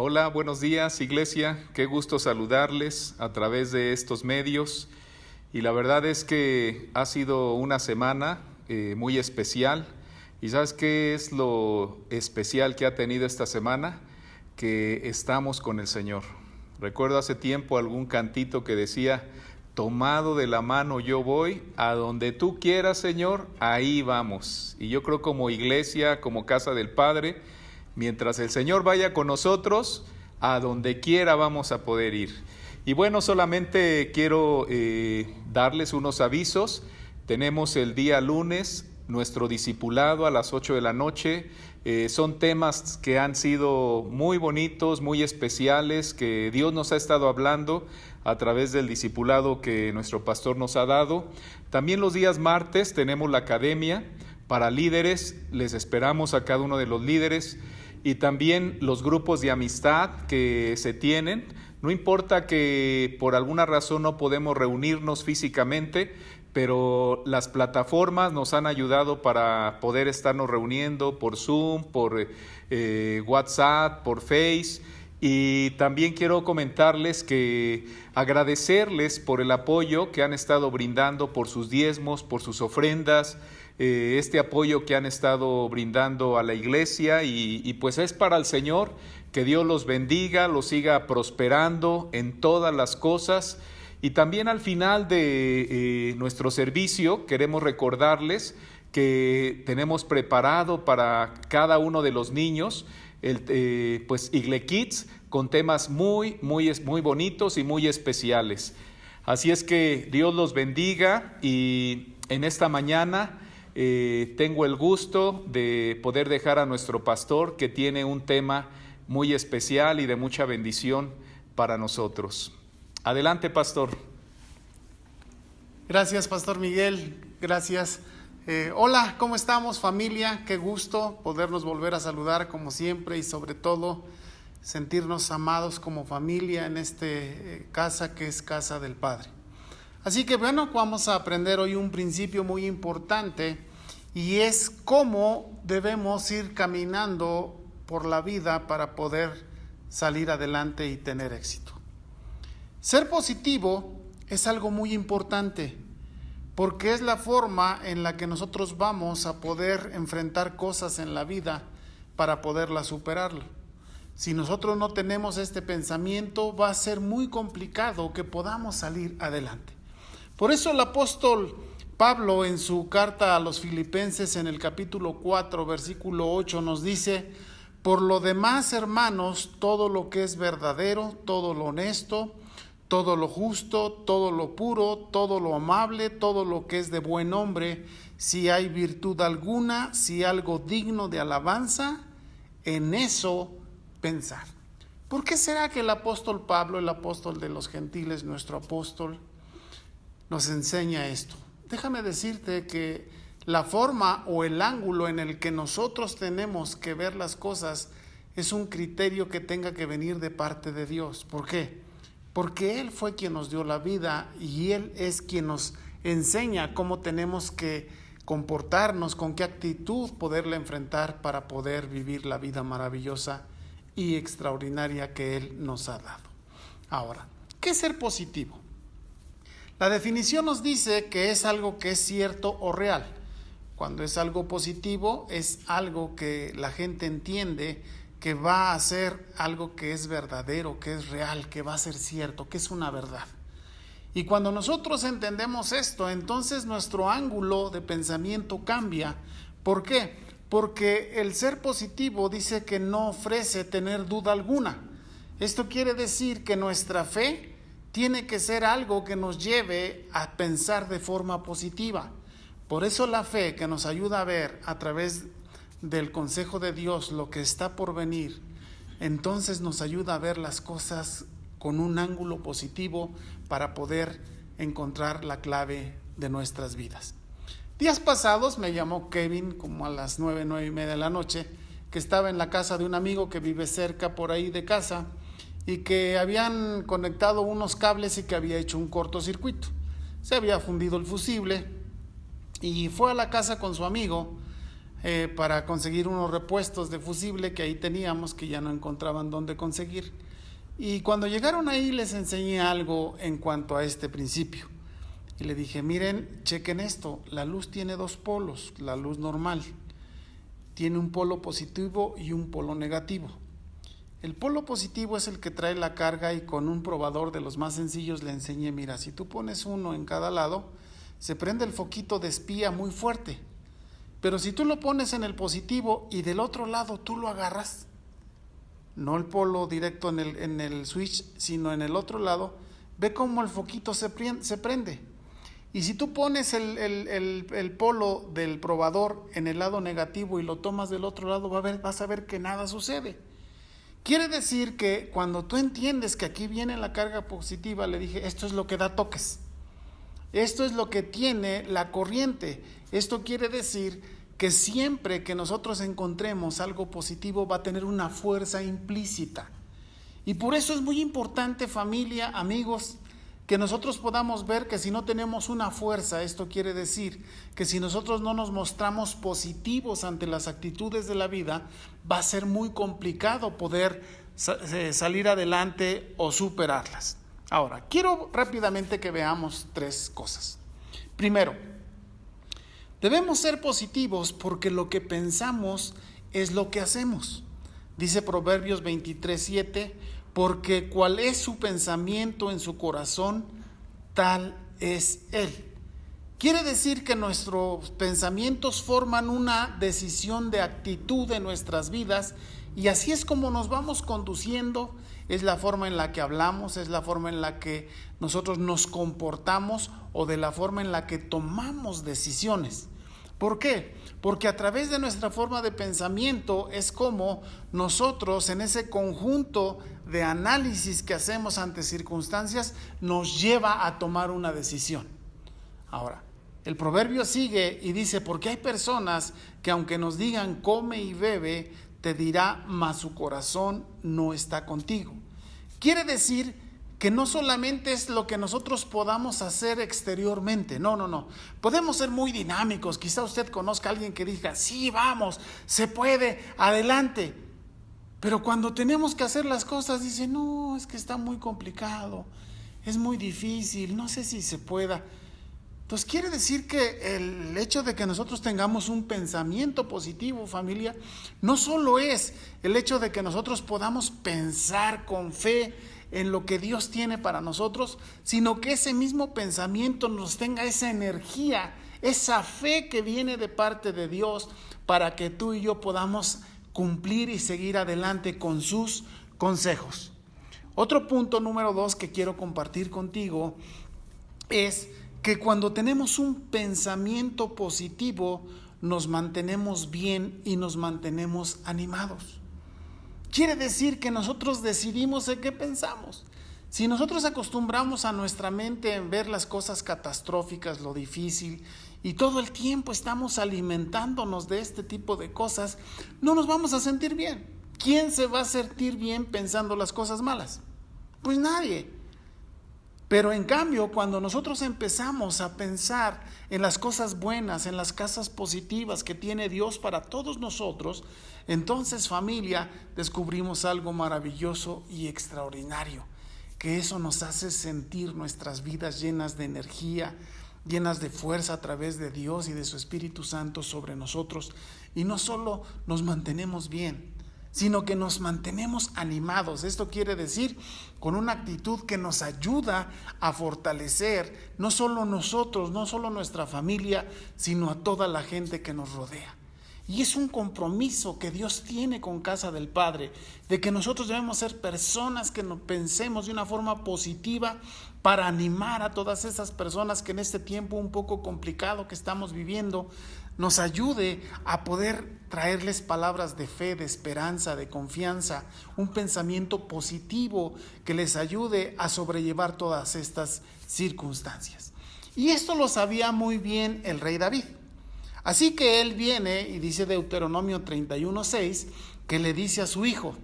Hola, buenos días, iglesia. Qué gusto saludarles a través de estos medios. Y la verdad es que ha sido una semana muy especial. ¿Y sabes qué es lo especial que ha tenido esta semana? Que estamos con el Señor. Recuerdo hace tiempo algún cantito que decía: tomado de la mano yo voy, a donde tú quieras, Señor, ahí vamos. Y yo creo, como iglesia, como casa del Padre, mientras el Señor vaya con nosotros, a donde quiera vamos a poder ir. Y bueno, solamente quiero darles unos avisos. Tenemos el día lunes nuestro discipulado a las 8 de la noche. Son temas que han sido muy bonitos, muy especiales, que Dios nos ha estado hablando a través del discipulado que nuestro pastor nos ha dado. También los días martes tenemos la academia para líderes. Les esperamos a cada uno de los líderes. Y también los grupos de amistad que se tienen. No importa que por alguna razón no podemos reunirnos físicamente, pero las plataformas nos han ayudado para poder estarnos reuniendo por Zoom, por WhatsApp, por Face. Y también quiero comentarles que agradecerles por el apoyo que han estado brindando, por sus diezmos, por sus ofrendas, este apoyo que han estado brindando a la iglesia y pues es para el Señor. Que Dios los bendiga, los siga prosperando en todas las cosas. Y también al final de nuestro servicio queremos recordarles que tenemos preparado para cada uno de los niños pues Igle Kids, con temas muy bonitos y muy especiales. Así es que Dios los bendiga, y en esta mañana tengo el gusto de poder dejar a nuestro pastor, que tiene un tema muy especial y de mucha bendición para nosotros. Adelante, pastor. Gracias, Pastor Miguel. Gracias. Hola, ¿cómo estamos, familia? Qué gusto podernos volver a saludar como siempre, y sobre todo sentirnos amados como familia en esta casa que es casa del Padre. Así que bueno, vamos a aprender hoy un principio muy importante, y es cómo debemos ir caminando por la vida para poder salir adelante y tener éxito. Ser positivo es algo muy importante, porque es la forma en la que nosotros vamos a poder enfrentar cosas en la vida para poderlas superarlo. Si nosotros no tenemos este pensamiento, va a ser muy complicado que podamos salir adelante. Por eso el apóstol Pablo, en su carta a los Filipenses, en el capítulo 4, versículo 8, nos dice: por lo demás, hermanos, todo lo que es verdadero, todo lo honesto, todo lo justo, todo lo puro, todo lo amable, todo lo que es de buen nombre, si hay virtud alguna, si algo digno de alabanza, en eso pensar. ¿Por qué será que el apóstol Pablo, el apóstol de los gentiles, nuestro apóstol, nos enseña esto? Déjame decirte que la forma o el ángulo en el que nosotros tenemos que ver las cosas es un criterio que tenga que venir de parte de Dios. ¿Por qué? Porque Él fue quien nos dio la vida, y Él es quien nos enseña cómo tenemos que comportarnos, con qué actitud poderla enfrentar para poder vivir la vida maravillosa y extraordinaria que Él nos ha dado. Ahora, ¿qué es ser positivo? La definición nos dice que es algo que es cierto o real. Cuando es algo positivo, es algo que la gente entiende que va a ser algo que es verdadero, que es real, que va a ser cierto, que es una verdad. Y cuando nosotros entendemos esto, entonces nuestro ángulo de pensamiento cambia. ¿Por qué? Porque el ser positivo dice que no ofrece tener duda alguna. Esto quiere decir que nuestra fe tiene que ser algo que nos lleve a pensar de forma positiva. Por eso la fe, que nos ayuda a ver a través del consejo de Dios lo que está por venir, entonces nos ayuda a ver las cosas con un ángulo positivo para poder encontrar la clave de nuestras vidas. Días pasados me llamó Kevin como a las 9:30 de la noche, que estaba en la casa de un amigo que vive cerca por ahí de casa, y que habían conectado unos cables y que había hecho un cortocircuito. Se había fundido el fusible, y fue a la casa con su amigo para conseguir unos repuestos de fusible que ahí teníamos, que ya no encontraban dónde conseguir. Y cuando llegaron ahí les enseñé algo en cuanto a este principio. Y le dije, miren, chequen esto, la luz tiene dos polos, la luz normal. Tiene un polo positivo y un polo negativo. El polo positivo es el que trae la carga y con un probador de los más sencillos le enseñé, mira, si tú pones uno en cada lado, se prende el foquito de espía muy fuerte. Pero si tú lo pones en el positivo y del otro lado tú lo agarras, no el polo directo en el switch, sino en el otro lado, ve cómo el foquito se prende. Y si tú pones el polo del probador en el lado negativo y lo tomas del otro lado, vas a ver que nada sucede. Quiere decir que cuando tú entiendes que aquí viene la carga positiva, le dije, esto es lo que da toques. Esto es lo que tiene la corriente. Esto quiere decir que siempre que nosotros encontremos algo positivo va a tener una fuerza implícita. Y por eso es muy importante, familia, amigos, que nosotros podamos ver que si no tenemos una fuerza, esto quiere decir que si nosotros no nos mostramos positivos ante las actitudes de la vida, va a ser muy complicado poder salir adelante o superarlas. Ahora, quiero rápidamente que veamos tres cosas. Primero, debemos ser positivos porque lo que pensamos es lo que hacemos. Dice Proverbios 23:7, porque cual es su pensamiento en su corazón, tal es él. Quiere decir que nuestros pensamientos forman una decisión de actitud en nuestras vidas y así es como nos vamos conduciendo, es la forma en la que hablamos, es la forma en la que nosotros nos comportamos o de la forma en la que tomamos decisiones. ¿Por qué? Porque a través de nuestra forma de pensamiento es como nosotros en ese conjunto de análisis que hacemos ante circunstancias nos lleva a tomar una decisión. Ahora, el proverbio sigue y dice, porque hay personas que aunque nos digan come y bebe, te dirá, mas su corazón no está contigo. Quiere decir que no solamente es lo que nosotros podamos hacer exteriormente, no. Podemos ser muy dinámicos, quizá usted conozca a alguien que diga, sí, vamos, se puede, adelante. Pero cuando tenemos que hacer las cosas, dice, no, es que está muy complicado, es muy difícil, no sé si se pueda. Entonces quiere decir que el hecho de que nosotros tengamos un pensamiento positivo, familia, no solo es el hecho de que nosotros podamos pensar con fe en lo que Dios tiene para nosotros, sino que ese mismo pensamiento nos tenga esa energía, esa fe que viene de parte de Dios para que tú y yo podamos cumplir y seguir adelante con sus consejos. Otro punto número 2 que quiero compartir contigo es que cuando tenemos un pensamiento positivo nos mantenemos bien y nos mantenemos animados. Quiere decir que nosotros decidimos en qué pensamos. Si nosotros acostumbramos a nuestra mente en ver las cosas catastróficas, lo difícil, y todo el tiempo estamos alimentándonos de este tipo de cosas, no nos vamos a sentir bien. ¿Quién se va a sentir bien pensando las cosas malas? Pues nadie. Pero en cambio, cuando nosotros empezamos a pensar en las cosas buenas, en las cosas positivas que tiene Dios para todos nosotros, entonces, familia, descubrimos algo maravilloso y extraordinario, que eso nos hace sentir nuestras vidas llenas de energía, llenas de fuerza a través de Dios y de su Espíritu Santo sobre nosotros. Y no solo nos mantenemos bien, sino que nos mantenemos animados. Esto quiere decir con una actitud que nos ayuda a fortalecer no solo nosotros, no solo nuestra familia, sino a toda la gente que nos rodea. Y es un compromiso que Dios tiene con Casa del Padre, de que nosotros debemos ser personas que nos pensemos de una forma positiva para animar a todas esas personas que en este tiempo un poco complicado que estamos viviendo, nos ayude a poder traerles palabras de fe, de esperanza, de confianza, un pensamiento positivo que les ayude a sobrellevar todas estas circunstancias. Y esto lo sabía muy bien el rey David. Así que él viene y dice Deuteronomio 31:6, que le dice a su hijo,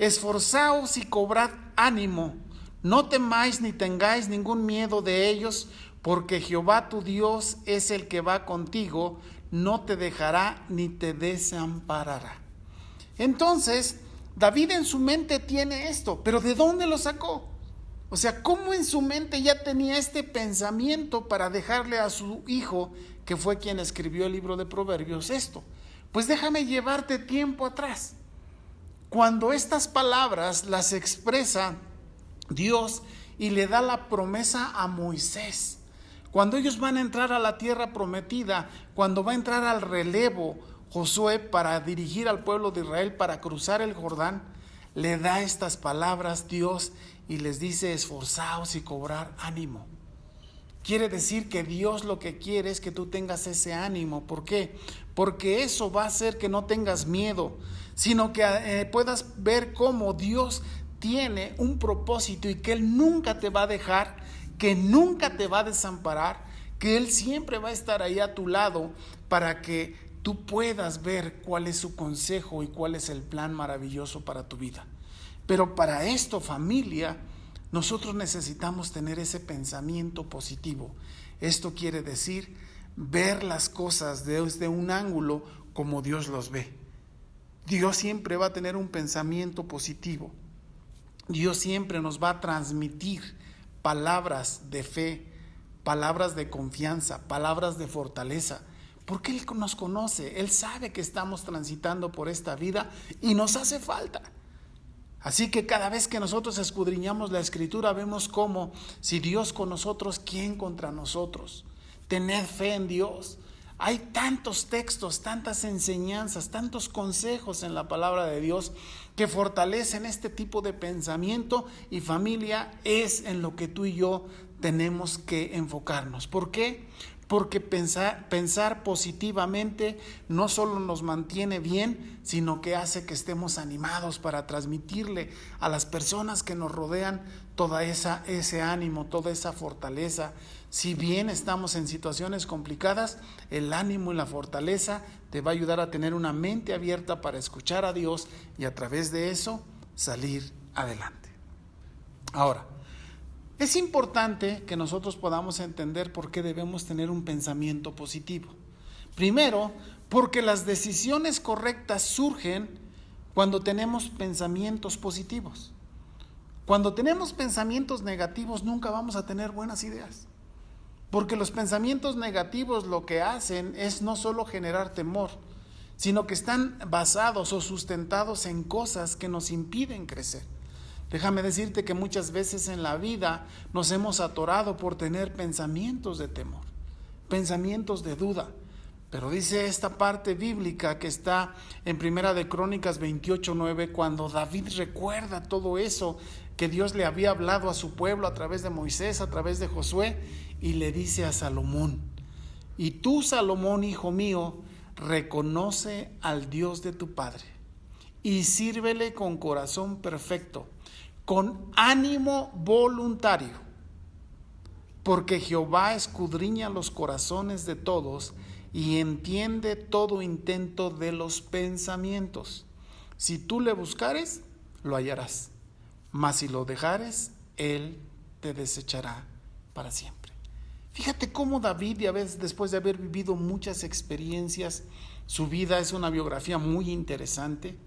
esforzaos y cobrad ánimo, no temáis ni tengáis ningún miedo de ellos, porque Jehová tu Dios es el que va contigo, no te dejará ni te desamparará. Entonces, David en su mente tiene esto, pero ¿de dónde lo sacó? O sea, ¿cómo en su mente ya tenía este pensamiento para dejarle a su hijo, que fue quien escribió el libro de Proverbios, esto? Pues déjame llevarte tiempo atrás. Cuando estas palabras las expresa Dios y le da la promesa a Moisés, cuando ellos van a entrar a la tierra prometida, cuando va a entrar al relevo Josué para dirigir al pueblo de Israel para cruzar el Jordán, le da estas palabras Dios y les dice: esforzaos y cobrar ánimo. Quiere decir que Dios lo que quiere es que tú tengas ese ánimo. ¿Por qué? Porque eso va a hacer que no tengas miedo, sino que puedas ver cómo Dios tiene un propósito y que Él nunca te va a dejar, que nunca te va a desamparar, que Él siempre va a estar ahí a tu lado para que tú puedas ver cuál es su consejo y cuál es el plan maravilloso para tu vida. Pero para esto, familia, nosotros necesitamos tener ese pensamiento positivo. Esto quiere decir ver las cosas desde un ángulo como Dios los ve. Dios siempre va a tener un pensamiento positivo. Dios siempre nos va a transmitir palabras de fe, palabras de confianza, palabras de fortaleza. Porque Él nos conoce, Él sabe que estamos transitando por esta vida y nos hace falta. Así que cada vez que nosotros escudriñamos la Escritura, vemos cómo, si Dios con nosotros, ¿quién contra nosotros? Tened fe en Dios. Hay tantos textos, tantas enseñanzas, tantos consejos en la palabra de Dios que fortalecen este tipo de pensamiento, y familia, es en lo que tú y yo tenemos que enfocarnos. ¿Por qué? Porque pensar positivamente no solo nos mantiene bien, sino que hace que estemos animados para transmitirle a las personas que nos rodean toda ese ánimo, toda esa fortaleza. Si bien estamos en situaciones complicadas, el ánimo y la fortaleza te va a ayudar a tener una mente abierta para escuchar a Dios y a través de eso salir adelante. Ahora, es importante que nosotros podamos entender por qué debemos tener un pensamiento positivo. Primero, porque las decisiones correctas surgen cuando tenemos pensamientos positivos. Cuando tenemos pensamientos negativos, nunca vamos a tener buenas ideas. Porque los pensamientos negativos lo que hacen es no solo generar temor, sino que están basados o sustentados en cosas que nos impiden crecer. Déjame decirte que muchas veces en la vida nos hemos atorado por tener pensamientos de temor, pensamientos de duda. Pero dice esta parte bíblica que está en Primera de Crónicas 28:9, cuando David recuerda todo eso que Dios le había hablado a su pueblo a través de Moisés, a través de Josué, y le dice a Salomón: y tú, Salomón, hijo mío, reconoce al Dios de tu padre y sírvele con corazón perfecto, con ánimo voluntario, porque Jehová escudriña los corazones de todos y entiende todo intento de los pensamientos. Si tú le buscares, lo hallarás, mas si lo dejares, Él te desechará para siempre. Fíjate cómo David, y a veces después de haber vivido muchas experiencias, su vida es una biografía muy interesante.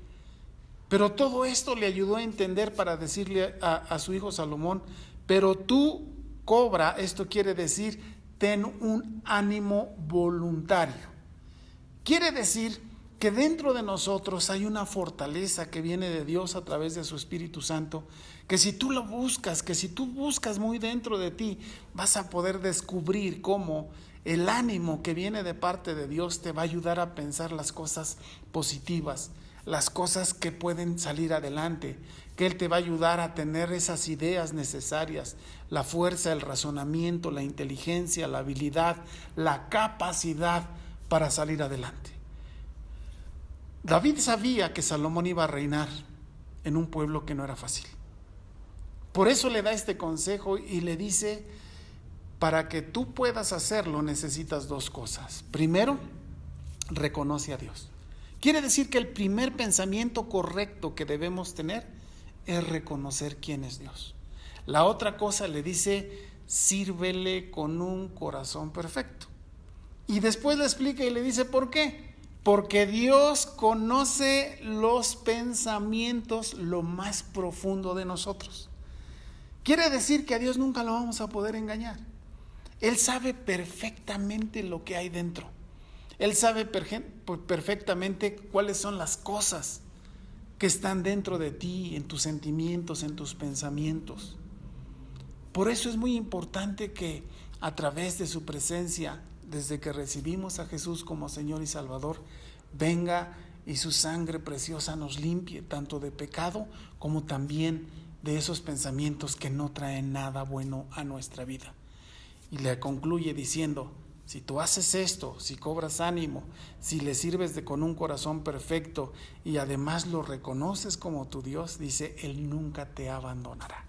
Pero todo esto le ayudó a entender para decirle a su hijo Salomón: pero tú cobra, esto quiere decir, ten un ánimo voluntario. Quiere decir que dentro de nosotros hay una fortaleza que viene de Dios a través de su Espíritu Santo, que si tú lo buscas, que si tú buscas muy dentro de ti, vas a poder descubrir cómo el ánimo que viene de parte de Dios te va a ayudar a pensar las cosas positivas, las cosas que pueden salir adelante, que Él te va a ayudar a tener esas ideas necesarias, la fuerza, el razonamiento, la inteligencia, la habilidad, la capacidad para salir adelante. David sabía que Salomón iba a reinar en un pueblo que no era fácil. Por eso le da este consejo y le dice: para que tú puedas hacerlo necesitas dos cosas. Primero, reconoce a Dios. Quiere decir que el primer pensamiento correcto que debemos tener es reconocer quién es Dios. La otra cosa le dice: sírvele con un corazón perfecto. Y después le explica y le dice, ¿por qué? Porque Dios conoce los pensamientos, lo más profundo de nosotros. Quiere decir que a Dios nunca lo vamos a poder engañar. Él sabe perfectamente lo que hay dentro. Él sabe perfectamente cuáles son las cosas que están dentro de ti, en tus sentimientos, en tus pensamientos. Por eso es muy importante que a través de su presencia, desde que recibimos a Jesús como Señor y Salvador, venga y su sangre preciosa nos limpie tanto de pecado como también de esos pensamientos que no traen nada bueno a nuestra vida. Y le concluye diciendo, si tú haces esto, si cobras ánimo, si le sirves con un corazón perfecto y además lo reconoces como tu Dios, dice, Él nunca te abandonará.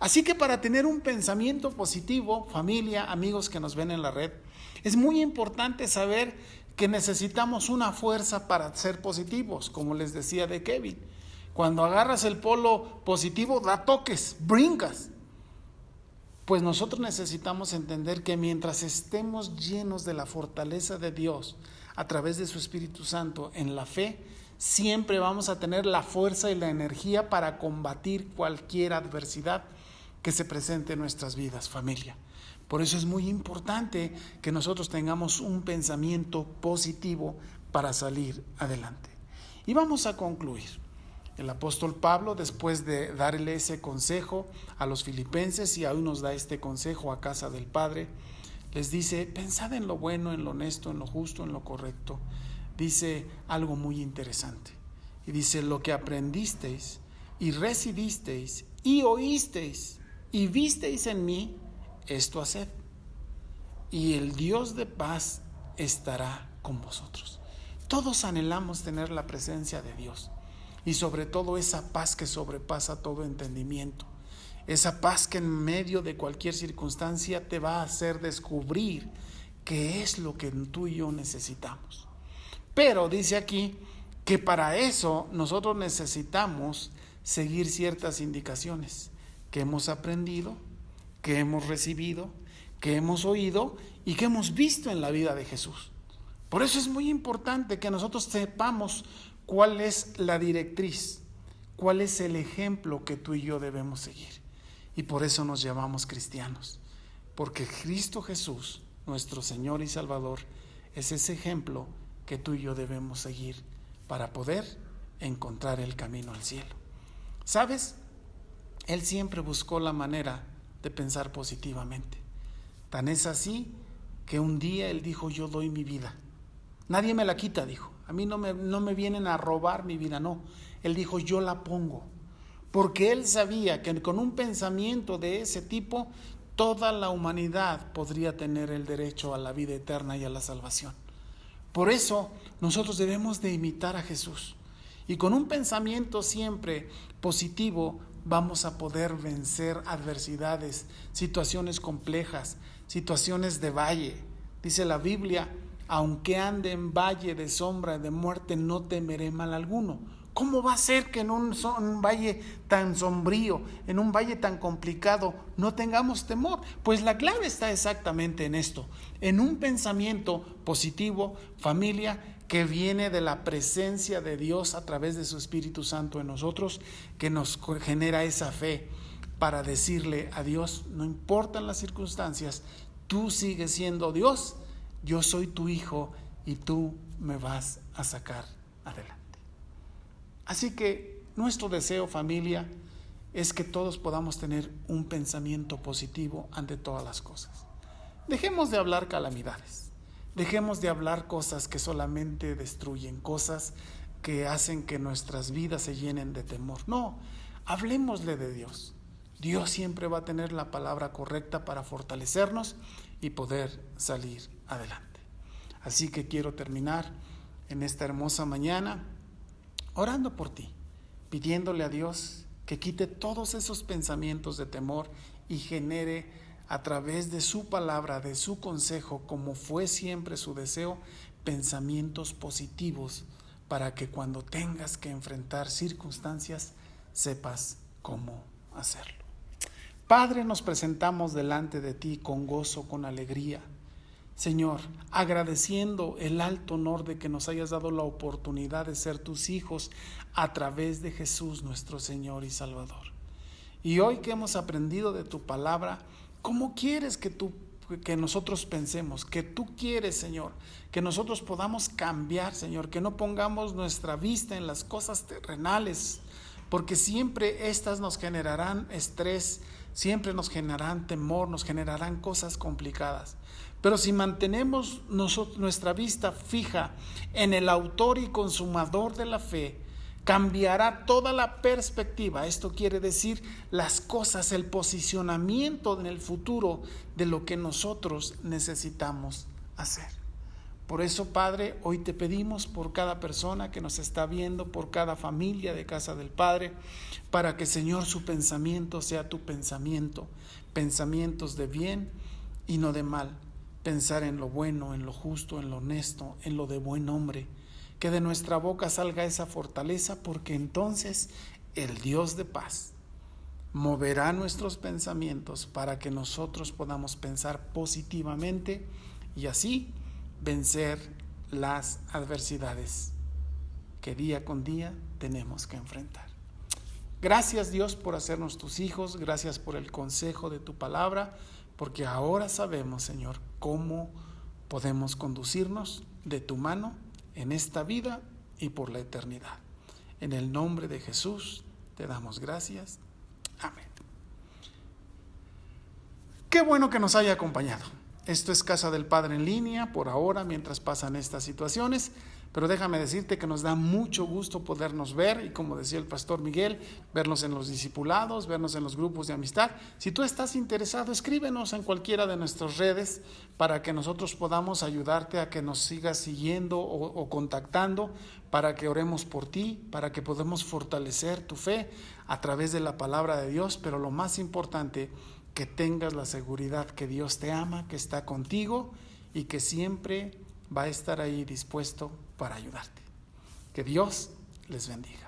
Así que para tener un pensamiento positivo, familia, amigos que nos ven en la red, es muy importante saber que necesitamos una fuerza para ser positivos, como les decía de Kevin. Cuando agarras el polo positivo, da toques, brincas. Pues nosotros necesitamos entender que mientras estemos llenos de la fortaleza de Dios a través de su Espíritu Santo en la fe, siempre vamos a tener la fuerza y la energía para combatir cualquier adversidad que se presente en nuestras vidas, familia. Por eso es muy importante que nosotros tengamos un pensamiento positivo para salir adelante. Y vamos a concluir. El apóstol Pablo, después de darle ese consejo a los filipenses, y aún nos da este consejo a casa del Padre, les dice, pensad en lo bueno, en lo honesto, en lo justo, en lo correcto. Dice algo muy interesante. Y dice, lo que aprendisteis y recibisteis y oísteis y visteis en mí, esto haced. Y el Dios de paz estará con vosotros. Todos anhelamos tener la presencia de Dios. Y sobre todo esa paz que sobrepasa todo entendimiento. Esa paz que en medio de cualquier circunstancia te va a hacer descubrir qué es lo que tú y yo necesitamos. Pero dice aquí que para eso nosotros necesitamos seguir ciertas indicaciones que hemos aprendido, que hemos recibido, que hemos oído y que hemos visto en la vida de Jesús. Por eso es muy importante que nosotros sepamos cuál es la directriz, cuál es el ejemplo que tú y yo debemos seguir. Y por eso nos llamamos cristianos, porque Cristo Jesús, nuestro Señor y Salvador, es ese ejemplo que tú y yo debemos seguir para poder encontrar el camino al cielo. ¿Sabes? Él siempre buscó la manera de pensar positivamente. Tan es así que un día Él dijo, yo doy mi vida. Nadie me la quita, dijo. A mí no me vienen a robar mi vida, no. Él dijo, yo la pongo. Porque Él sabía que con un pensamiento de ese tipo, toda la humanidad podría tener el derecho a la vida eterna y a la salvación. Por eso nosotros debemos de imitar a Jesús. Y con un pensamiento siempre positivo vamos a poder vencer adversidades, situaciones complejas, situaciones de valle. Dice la Biblia, aunque ande en valle de sombra de muerte, no temeré mal alguno. ¿Cómo va a ser que en un valle tan sombrío, en un valle tan complicado, no tengamos temor? Pues la clave está exactamente en esto, en un pensamiento positivo, familia, que viene de la presencia de Dios a través de su Espíritu Santo en nosotros, que nos genera esa fe para decirle a Dios, no importan las circunstancias, tú sigues siendo Dios, yo soy tu hijo y tú me vas a sacar adelante. Así que nuestro deseo, familia, es que todos podamos tener un pensamiento positivo ante todas las cosas. Dejemos de hablar calamidades, dejemos de hablar cosas que solamente destruyen, cosas que hacen que nuestras vidas se llenen de temor. No, hablemosle de Dios. Dios siempre va a tener la palabra correcta para fortalecernos y poder salir adelante. Así que quiero terminar en esta hermosa mañana orando por ti, pidiéndole a Dios que quite todos esos pensamientos de temor y genere a través de su palabra, de su consejo, como fue siempre su deseo, pensamientos positivos para que cuando tengas que enfrentar circunstancias sepas cómo hacerlo. Padre, nos presentamos delante de ti con gozo, con alegría, Señor, agradeciendo el alto honor de que nos hayas dado la oportunidad de ser tus hijos a través de Jesús nuestro Señor y Salvador. Y hoy que hemos aprendido de tu palabra, ¿cómo quieres que nosotros pensemos? Que tú quieres, Señor, que nosotros podamos cambiar, Señor, que no pongamos nuestra vista en las cosas terrenales, porque siempre estas nos generarán estrés, siempre nos generarán temor, nos generarán cosas complicadas. Pero si mantenemos nuestra vista fija en el autor y consumador de la fe, cambiará toda la perspectiva. Esto quiere decir las cosas, el posicionamiento en el futuro de lo que nosotros necesitamos hacer. Por eso, Padre, hoy te pedimos por cada persona que nos está viendo, por cada familia de Casa del Padre, para que, Señor, su pensamiento sea tu pensamiento, pensamientos de bien y no de mal, pensar en lo bueno, en lo justo, en lo honesto, en lo de buen hombre, que de nuestra boca salga esa fortaleza, porque entonces el Dios de paz moverá nuestros pensamientos para que nosotros podamos pensar positivamente y así vencer las adversidades que día con día tenemos que enfrentar. Gracias, Dios, por hacernos tus hijos, gracias por el consejo de tu palabra, porque ahora sabemos, Señor, cómo podemos conducirnos de tu mano en esta vida y por la eternidad. En el nombre de Jesús te damos gracias. Amén. Qué bueno que nos haya acompañado. Esto es Casa del Padre en línea por ahora, mientras pasan estas situaciones, pero déjame decirte que nos da mucho gusto podernos ver y, como decía el pastor Miguel, vernos en los discipulados, vernos en los grupos de amistad. Si tú estás interesado, escríbenos en cualquiera de nuestras redes para que nosotros podamos ayudarte a que nos sigas siguiendo o contactando, para que oremos por ti, para que podamos fortalecer tu fe a través de la palabra de Dios, pero lo más importante, que tengas la seguridad que Dios te ama, que está contigo y que siempre va a estar ahí dispuesto para ayudarte. Que Dios les bendiga.